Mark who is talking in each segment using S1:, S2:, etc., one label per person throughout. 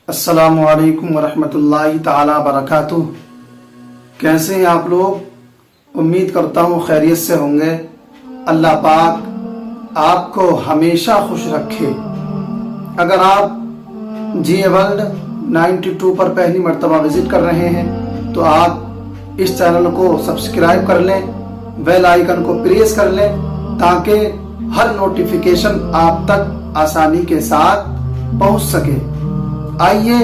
S1: अस्सलामु अलैकुम वरहमतुल्लाहि ताला बरकातुह। कैसे हैं आप लोग? उम्मीद करता हूँ खैरियत से होंगे। अल्लाह पाक आपको हमेशा खुश रखे। अगर आप जी वर्ल्ड 92 पर पहली मर्तबा विजिट कर रहे हैं तो आप इस चैनल को सब्सक्राइब कर लें, बेल आइकन को प्रेस कर लें ताकि हर नोटिफिकेशन आप तक आसानी के साथ पहुंच सके। आइए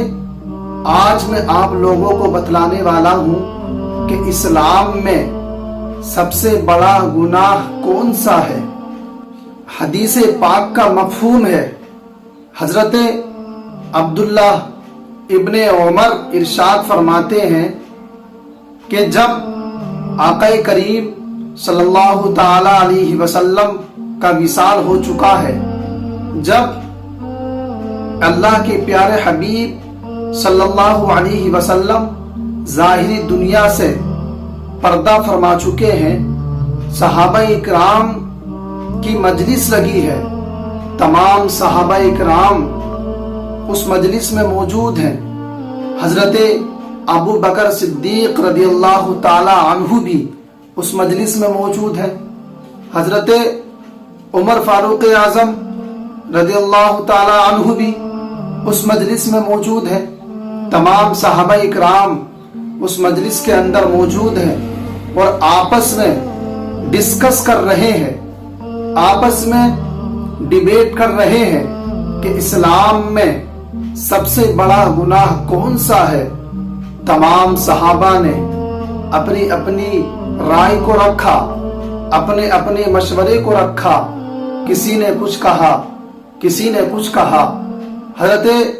S1: आज मैं आप लोगों को बतलाने वाला हूं कि इस्लाम में सबसे बड़ा गुनाह कौन सा है। हदीस पाक का मफहूम है। हजरत अब्दुल्ला इब्ने उमर इरशाद फरमाते हैं कि जब आक़ाए करीम सल्लल्लाहु ताला अलैहि वसल्लम का विसाल हो चुका है, जब अल्लाह के प्यारे हबीब सल्लल्लाहु अलैहि वसल्लम ज़ाहिरी दुनिया से पर्दा फरमा चुके हैं, सहाबाए इकराम की मजलिस लगी है। तमाम सहाबाए इकराम उस मजलिस में मौजूद हैं। हजरत अबू बकर सिद्दीक रदियल्लाहु ताला अन्हु भी उस मजलिस में मौजूद है। हजरत उमर फारूक आजम रदियल्लाहु ताला अन्हु भी उस मजलिस में मौजूद है। तमाम सहाबा इकराम उस मजलिस के अंदर मौजूद हैं और आपस में डिस्कस कर रहे हैं, आपस में डिबेट कर रहे हैं कि इस्लाम में सबसे बड़ा गुनाह कौन सा है। तमाम सहाबा ने अपनी अपनी राय को रखा, अपने अपने मशवरे को रखा। किसी ने कुछ कहा, किसी ने कुछ कहा। हजरत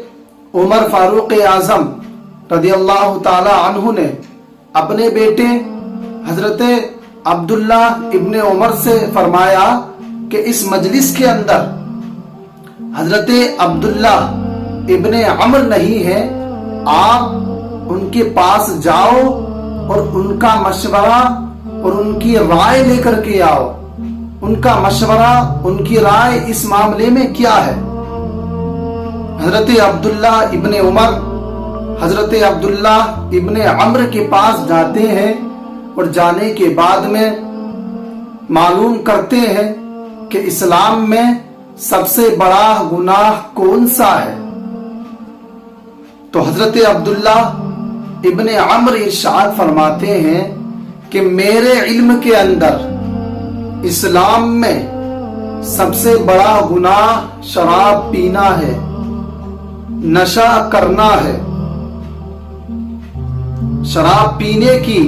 S1: उमर फारूक आजम रदियल्लाहु ताला अन्हु ने अपने बेटे हजरत अब्दुल्ला इब्ने उमर से फरमाया कि इस मजलिस के अंदर हजरत अब्दुल्ला इब्ने अमर नहीं है, आप उनके पास जाओ और उनका मशवरा और उनकी राय लेकर के आओ। उनका मशवरा, उनकी राय इस मामले में क्या है। हजरत अब्दुल्ला इब्ने उमर हजरत अब्दुल्ला इब्ने अम्र के पास जाते हैं और जाने के बाद में मालूम करते हैं कि इस्लाम में सबसे बड़ा गुनाह कौन सा है। तो हजरत अब्दुल्ला इब्ने अम्र इरशाद फरमाते हैं कि मेरे इल्म के अंदर इस्लाम में सबसे बड़ा गुनाह शराब पीना है, नशा करना है। शराब पीने की,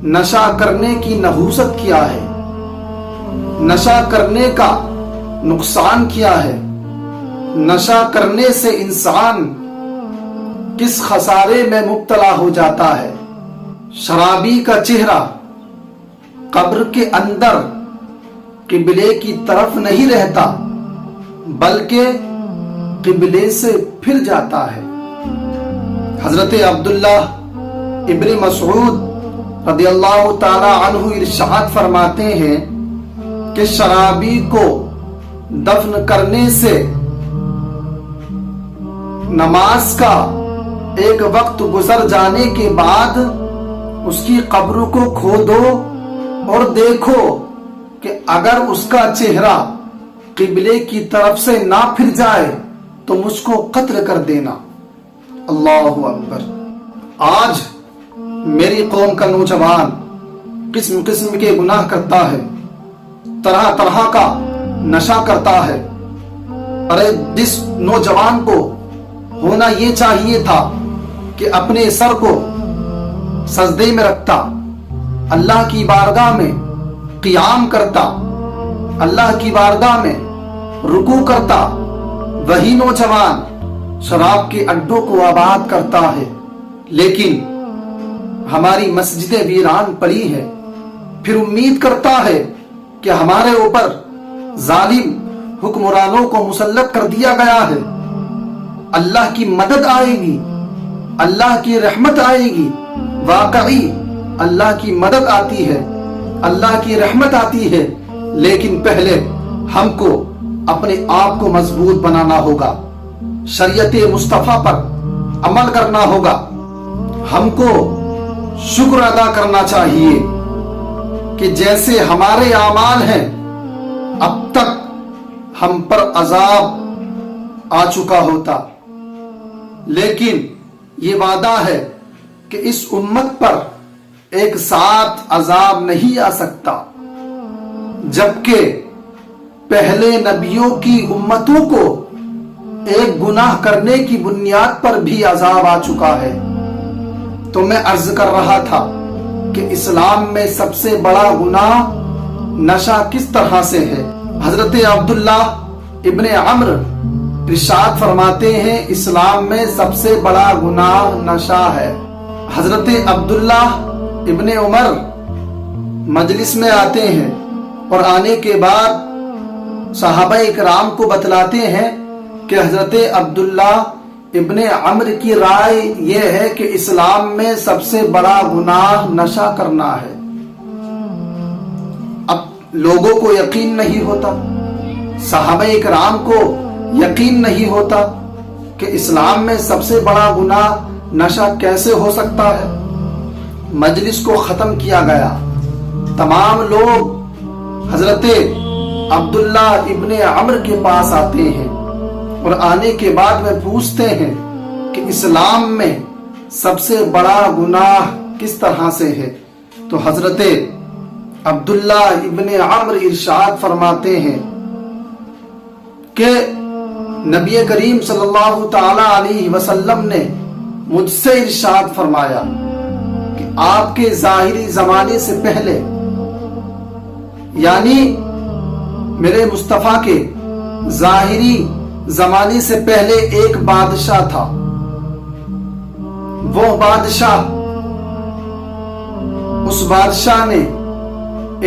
S1: नशा करने की नहूसत क्या है, नशा करने का नुकसान क्या है, नशा करने से इंसान किस खसारे में मुब्तला हो जाता है। शराबी का चेहरा कब्र के अंदर किबले की तरफ नहीं रहता बल्कि किबले से फिर जाता है। हजरत अब्दुल्ला इब्ने मसऊद रदियल्लाहु ताला अन्हु इरशाद फरमाते हैं कि शराबी को दफन करने से नमाज का एक वक्त गुजर जाने के बाद उसकी कब्र को खोदो और देखो कि अगर उसका चेहरा किबले की तरफ से ना फिर जाए तो मुझको कत्ल कर देना। अल्लाहु अकबर। आज मेरी कौम का नौजवान किस्म किस्म के गुनाह करता है, तरह तरह का नशा करता है। अरे जिस नौजवान को होना ये चाहिए था कि अपने सर को सजदे में रखता, अल्लाह की बारगाह में क़ियाम करता, अल्लाह की बारगाह में रुकू करता, वही नौजवान शराब के अड्डों को आबाद करता है। लेकिन हमारी मस्जिदें वीरान पड़ी है, फिर उम्मीद करता है कि हमारे ऊपर जालिम हुक्मरानों को मुसल्लत कर दिया गया है, अल्लाह की मदद आएगी, अल्लाह की रहमत आएगी। वाकई अल्लाह की मदद आती है, अल्लाह की रहमत आती है, लेकिन पहले हमको अपने आप को मजबूत बनाना होगा। शरीयत मुस्तफा पर अमल करना होगा, हमको शुक्र अदा करना चाहिए कि जैसे हमारे आमाल हैं, अब तक हम पर अजाब आ चुका होता, लेकिन ये वादा है कि इस उम्मत पर एक साथ अजाब नहीं आ सकता, जबकि पहले नबियों की उम्मतों को एक गुनाह करने की बुनियाद पर भी अजाब आ चुका है। तो मैं अर्ज कर रहा था कि इस्लाम में सबसे बड़ा गुनाह नशा किस तरह से है। हजरत अब्दुल्ला इब्ने अम्र इरशाद फरमाते हैं, इस्लाम में सबसे बड़ा गुनाह नशा है। हजरत अब्दुल्ला इब्ने उमर मजलिस में आते हैं और आने के बाद सहाबा इकराम को बतलाते हैं कि हजरत अब्दुल्ला इब्ने अम्र की राय यह है कि इस्लाम में सबसे बड़ा गुनाह नशा करना है। अब लोगों को यकीन नहीं होता, सहाबा इकराम को यकीन नहीं होता कि इस्लाम में सबसे बड़ा गुनाह नशा कैसे हो सकता है। मजलिस को खत्म किया गया, तमाम लोग हजरत अब्दुल्ला इब्ने अम्र के पास आते हैं और आने के बाद में पूछते हैं कि इस्लाम में सबसे बड़ा गुनाह किस तरह से है। तो हजरत अब्दुल्ला इब्ने अम्र इरशाद फरमाते हैं कि नबी करीम सल्लल्लाहु ताला अलैहि वसल्लम ने मुझसे इरशाद फरमाया कि आपके जाहिरी जमाने से पहले, यानी मेरे मुस्तफा के जाहिरी जमाने से पहले एक बादशाह था। वो बादशाह, उस बादशाह ने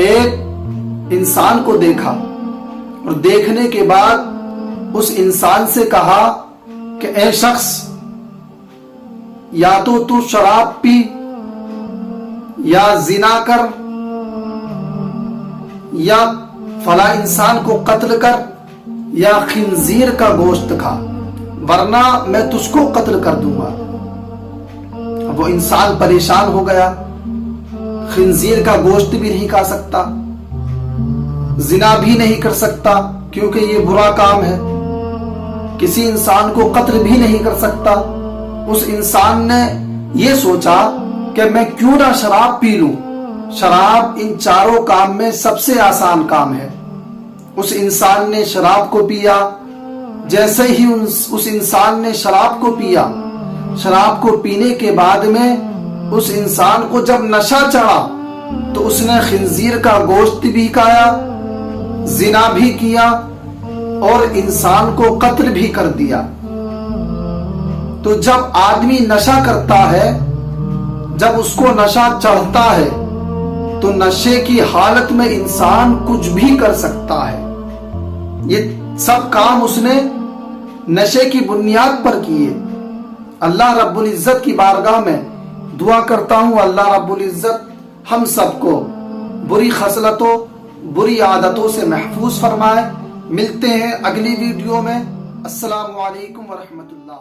S1: एक इंसान को देखा और देखने के बाद उस इंसान से कहा कि ए शख्स, या तो तू शराब पी या जिना कर या फला इंसान को कत्ल कर या खिंजीर का गोश्त खा, वरना मैं तुझको कत्ल कर दूंगा। वो इंसान परेशान हो गया, खिंजीर का गोश्त भी नहीं खा सकता, जिना भी नहीं कर सकता क्योंकि ये बुरा काम है, किसी इंसान को कत्ल भी नहीं कर सकता। उस इंसान ने ये सोचा कि मैं क्यों ना शराब पी लूं, शराब इन चारों काम में सबसे आसान काम है। उस इंसान ने शराब को पिया। जैसे ही उस इंसान ने शराब को पिया, शराब को पीने के बाद में उस इंसान को जब नशा चढ़ा तो उसने खिंजीर का गोश्त भी खाया, जिना भी किया और इंसान को कत्ल भी कर दिया। तो जब आदमी नशा करता है, जब उसको नशा चढ़ता है, तो नशे की हालत में इंसान कुछ भी कर सकता है। ये सब काम उसने नशे की बुनियाद पर किए। अल्लाह रब्बुल इज्जत की बारगाह में दुआ करता हूं, अल्लाह रब्बुल इज्जत हम सबको बुरी खसलतों, बुरी आदतों से महफूज फरमाए। मिलते हैं अगली वीडियो में। अस्सलामु अलैकुम व रहमतुल्लाह।